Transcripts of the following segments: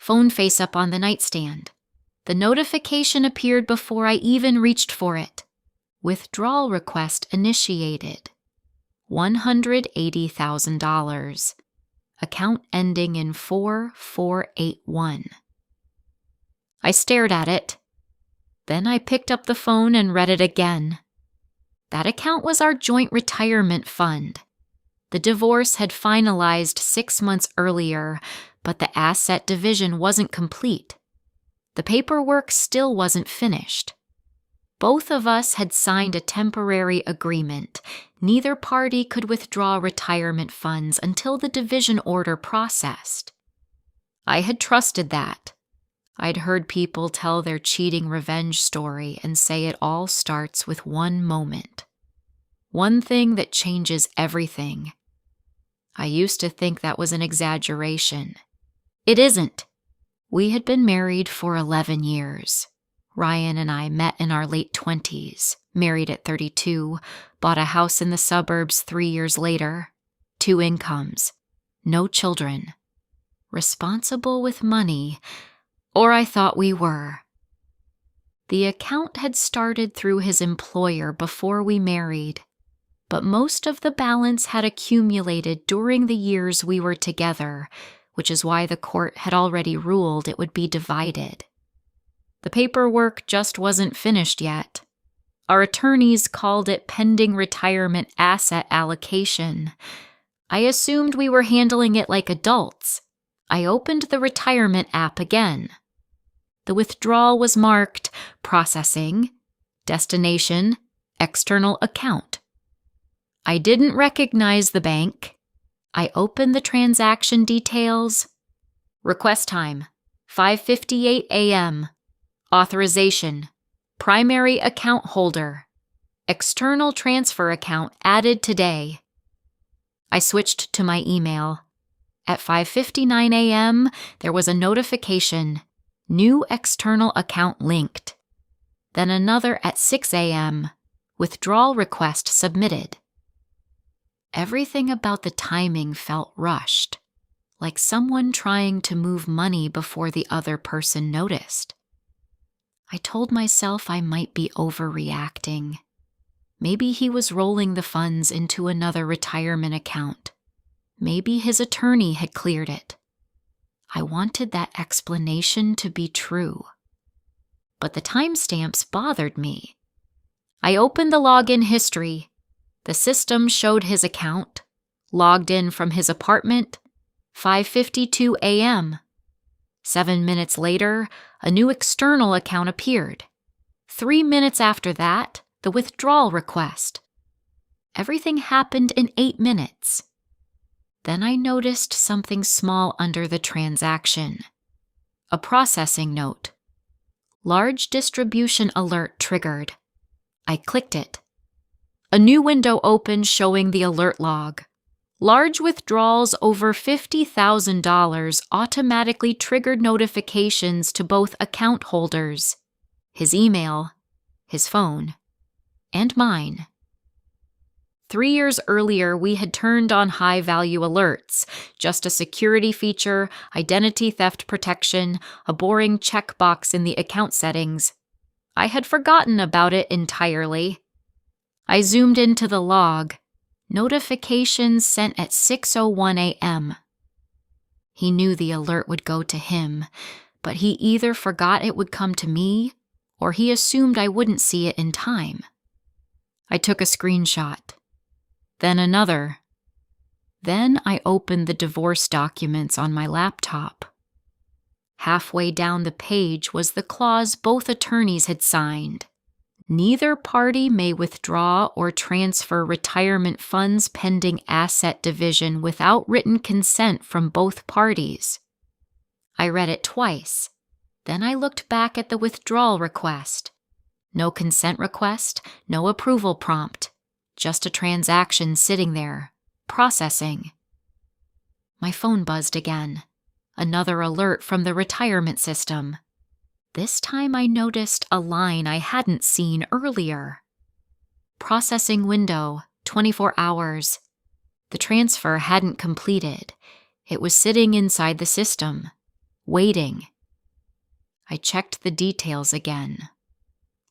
phone face up on the nightstand. The notification appeared before I even reached for it. Withdrawal request initiated. $180,000. Account ending in 4481. I stared at it. Then I picked up the phone and read it again. That account was our joint retirement fund. The divorce had finalized 6 months earlier, but the asset division wasn't complete. The paperwork still wasn't finished. Both of us had signed a temporary agreement. Neither party could withdraw retirement funds until the division order processed. I had trusted that. I'd heard people tell their cheating revenge story and say it all starts with one moment. One thing that changes everything. I used to think that was an exaggeration. It isn't. We had been married for 11 years. Ryan and I met in our late 20s, married at 32, bought a house in the suburbs 3 years later, 2 incomes, no children, responsible with money, or I thought we were. The account had started through his employer before we married, but most of the balance had accumulated during the years we were together, which is why the court had already ruled it would be divided. The paperwork just wasn't finished yet. Our attorneys called it pending retirement asset allocation. I assumed we were handling it like adults. I opened the retirement app again. The withdrawal was marked processing, destination, external account. I didn't recognize the bank. I opened the transaction details. Request time, 5:58 a.m. Authorization, primary account holder. External transfer account added today. I switched to my email. At 5:59 a.m., there was a notification. New external account linked. Then another at 6 a.m. Withdrawal request submitted. Everything about the timing felt rushed, like someone trying to move money before the other person noticed. I told myself I might be overreacting. Maybe he was rolling the funds into another retirement account. Maybe his attorney had cleared it. I wanted that explanation to be true. But the timestamps bothered me. I opened the login history. The system showed his account, logged in from his apartment, 5:52 a.m. 7 minutes later, a new external account appeared. 3 minutes after that, the withdrawal request. Everything happened in 8 minutes. Then I noticed something small under the transaction. A processing note. Large distribution alert triggered. I clicked it. A new window opened showing the alert log. Large withdrawals over $50,000 automatically triggered notifications to both account holders, his email, his phone, and mine. 3 years earlier, we had turned on high-value alerts, just a security feature, identity theft protection, a boring checkbox in the account settings. I had forgotten about it entirely. I zoomed into the log. Notifications sent at 6:01 a.m. He knew the alert would go to him, but he either forgot it would come to me, or he assumed I wouldn't see it in time. I took a screenshot. Then another. Then I opened the divorce documents on my laptop. Halfway down the page was the clause both attorneys had signed. Neither party may withdraw or transfer retirement funds pending asset division without written consent from both parties. I read it twice. Then I looked back at the withdrawal request. No consent request, no approval prompt. Just a transaction sitting there, processing. My phone buzzed again. Another alert from the retirement system. This time I noticed a line I hadn't seen earlier. Processing window, 24 hours. The transfer hadn't completed. It was sitting inside the system. waiting. I checked the details again.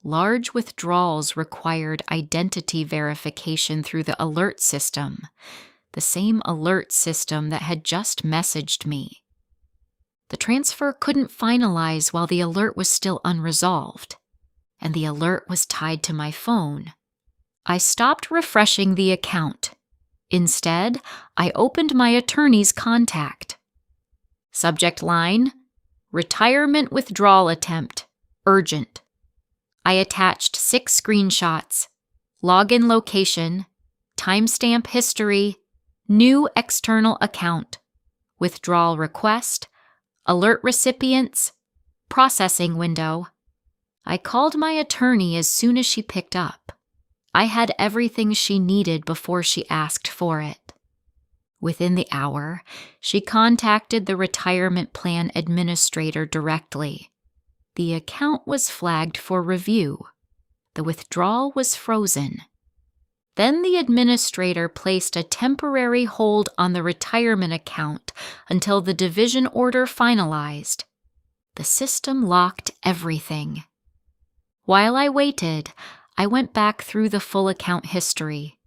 Large withdrawals required identity verification through the alert system, the same alert system that had just messaged me. The transfer couldn't finalize while the alert was still unresolved, and the alert was tied to my phone. I stopped refreshing the account. Instead, I opened my attorney's contact. Subject line: retirement withdrawal attempt, urgent. I attached 6 screenshots: login location, timestamp history, new external account, withdrawal request, alert recipients, processing window. I called my attorney as soon as she picked up. I had everything she needed before she asked for it. Within the hour, she contacted the retirement plan administrator directly. The account was flagged for review. The withdrawal was frozen. Then the administrator placed a temporary hold on the retirement account until the division order finalized. The system locked everything. While I waited, I went back through the full account history.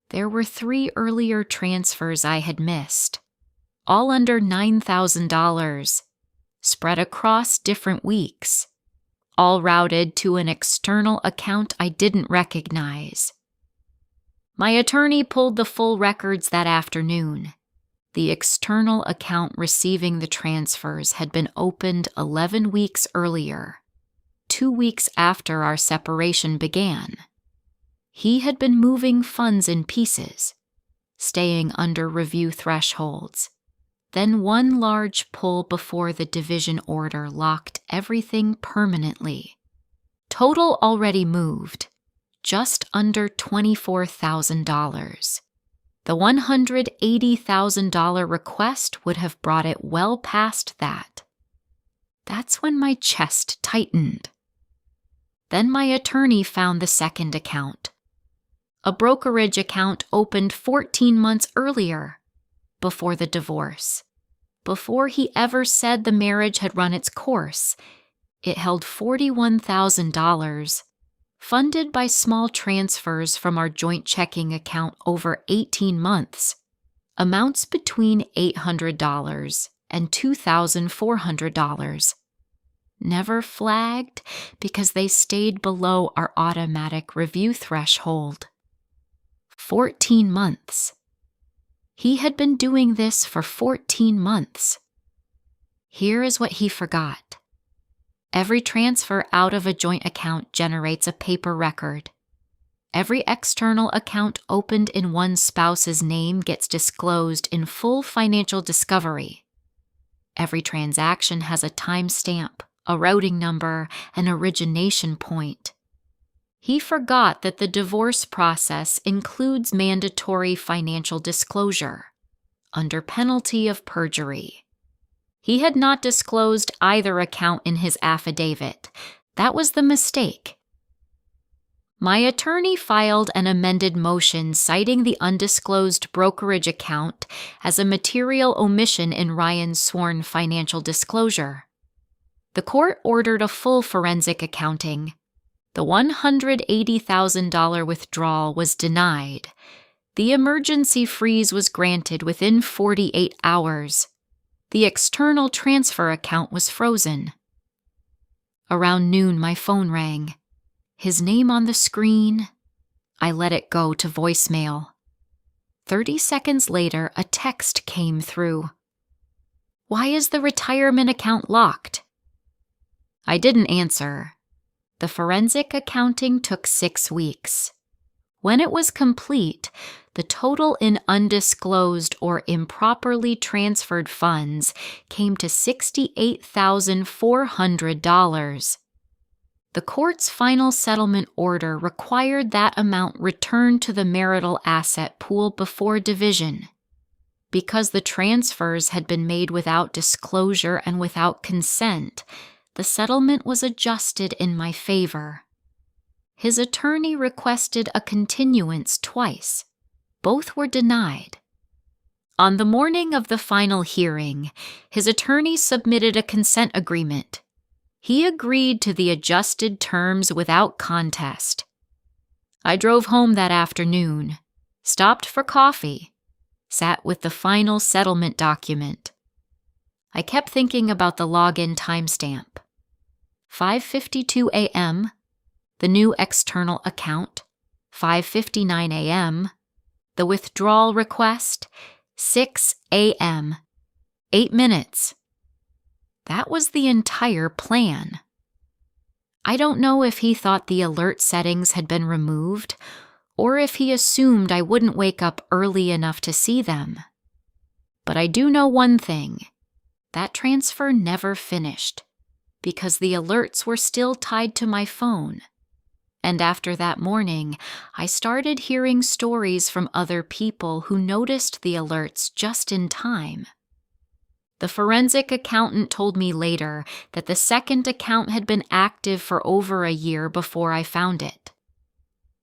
There were 3 earlier transfers I had missed, all under $9,000, spread across different weeks, all routed to an external account I didn't recognize. My attorney pulled the full records that afternoon. The external account receiving the transfers had been opened 11 weeks earlier, 2 weeks after our separation began. He had been moving funds in pieces, staying under review thresholds. Then one large pull before the division order locked everything permanently. Total already moved, just under $24,000. The $180,000 request would have brought it well past that. That's when my chest tightened. Then my attorney found the second account. A brokerage account opened 14 months earlier, before the divorce. Before he ever said the marriage had run its course, it held $41,000, funded by small transfers from our joint checking account over 18 months, amounts between $800 and $2,400. Never flagged because they stayed below our automatic review threshold. 14 months. He had been doing this for 14 months. Here is what he forgot. Every transfer out of a joint account generates a paper record. Every external account opened in one spouse's name gets disclosed in full financial discovery. Every transaction has a timestamp, a routing number, an origination point. He forgot that the divorce process includes mandatory financial disclosure, under penalty of perjury. He had not disclosed either account in his affidavit. That was the mistake. My attorney filed an amended motion citing the undisclosed brokerage account as a material omission in Ryan's sworn financial disclosure. The court ordered a full forensic accounting. The $180,000 withdrawal was denied. The emergency freeze was granted within 48 hours. The external transfer account was frozen. Around noon, my phone rang. His name on the screen. I let it go to voicemail. 30 seconds later, a text came through. "Why is the retirement account locked?" I didn't answer. The forensic accounting took 6 weeks. When it was complete, the total in undisclosed or improperly transferred funds came to $68,400. The court's final settlement order required that amount returned to the marital asset pool before division. Because the transfers had been made without disclosure and without consent, the settlement was adjusted in my favor. His attorney requested a continuance twice. Both were denied. On the morning of the final hearing, his attorney submitted a consent agreement. He agreed to the adjusted terms without contest. I drove home that afternoon, stopped for coffee, sat with the final settlement document. I kept thinking about the login timestamp. 5:52 a.m., the new external account. 5:59 a.m., the withdrawal request. 6 a.m., 8 minutes. That was the entire plan. I don't know if he thought the alert settings had been removed, or if he assumed I wouldn't wake up early enough to see them. But I do know one thing. That transfer never finished, because the alerts were still tied to my phone. And after that morning, I started hearing stories from other people who noticed the alerts just in time. The forensic accountant told me later that the second account had been active for over a year before I found it.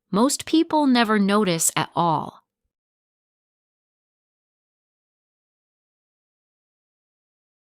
Most people never notice at all,